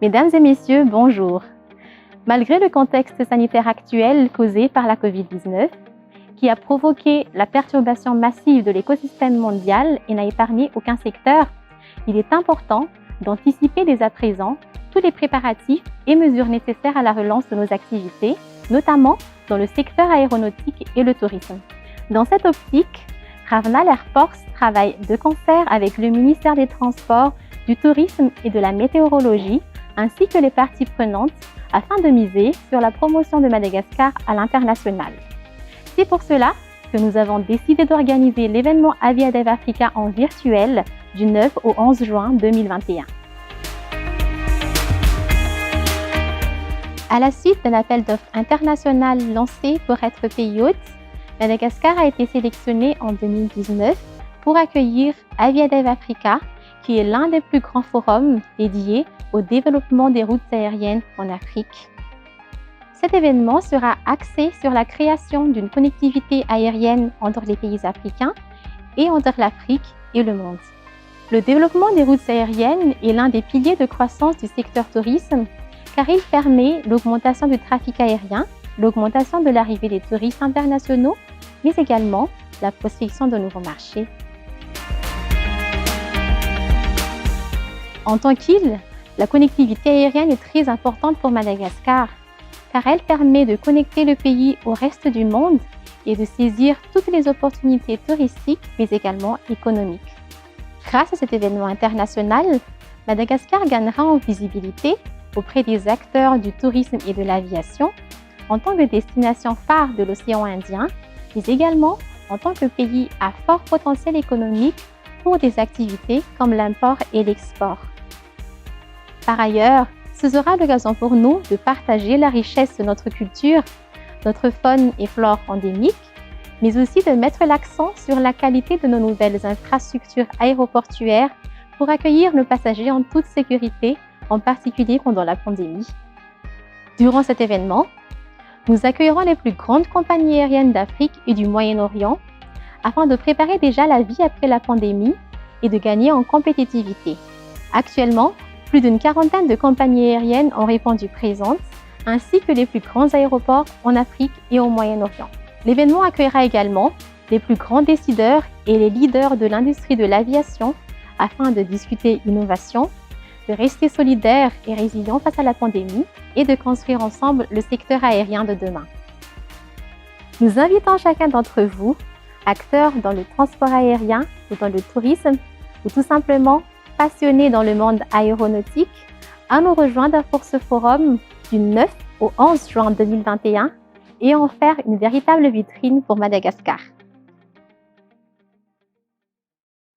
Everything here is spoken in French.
Mesdames et messieurs, bonjour. Malgré le contexte sanitaire actuel causé par la COVID-19, qui a provoqué la perturbation massive de l'écosystème mondial et n'a épargné aucun secteur, il est important d'anticiper dès à présent tous les préparatifs et mesures nécessaires à la relance de nos activités, notamment dans le secteur aéronautique et le tourisme. Dans cette optique, Ravnal Air Force travaille de concert avec le ministère des Transports, du Tourisme et de la Météorologie, ainsi que les parties prenantes, afin de miser sur la promotion de Madagascar à l'international. C'est pour cela que nous avons décidé d'organiser l'événement Aviadev Africa en virtuel du 9 au 11 juin 2021. À la suite d'un appel d'offres international lancé pour être pays hôte, Madagascar a été sélectionné en 2019 pour accueillir Aviadev Africa, qui est l'un des plus grands forums dédiés au développement des routes aériennes en Afrique. Cet événement sera axé sur la création d'une connectivité aérienne entre les pays africains et entre l'Afrique et le monde. Le développement des routes aériennes est l'un des piliers de croissance du secteur tourisme, car il permet l'augmentation du trafic aérien, l'augmentation de l'arrivée des touristes internationaux, mais également la prospection de nouveaux marchés. En tant qu'île, la connectivité aérienne est très importante pour Madagascar, car elle permet de connecter le pays au reste du monde et de saisir toutes les opportunités touristiques, mais également économiques. Grâce à cet événement international, Madagascar gagnera en visibilité auprès des acteurs du tourisme et de l'aviation, en tant que destination phare de l'océan Indien, mais également en tant que pays à fort potentiel économique pour des activités comme l'import et l'export. Par ailleurs, ce sera l'occasion pour nous de partager la richesse de notre culture, notre faune et flore endémique, mais aussi de mettre l'accent sur la qualité de nos nouvelles infrastructures aéroportuaires pour accueillir nos passagers en toute sécurité, en particulier pendant la pandémie. Durant cet événement, nous accueillerons les plus grandes compagnies aériennes d'Afrique et du Moyen-Orient afin de préparer déjà la vie après la pandémie et de gagner en compétitivité. Actuellement, plus d'une quarantaine de compagnies aériennes ont répondu présentes, ainsi que les plus grands aéroports en Afrique et au Moyen-Orient. L'événement accueillera également les plus grands décideurs et les leaders de l'industrie de l'aviation afin de discuter innovation, de rester solidaires et résilients face à la pandémie et de construire ensemble le secteur aérien de demain. Nous invitons chacun d'entre vous, acteurs dans le transport aérien ou dans le tourisme, ou tout simplement passionnés dans le monde aéronautique, à nous rejoindre pour ce forum du 9 au 11 juin 2021 et en faire une véritable vitrine pour Madagascar.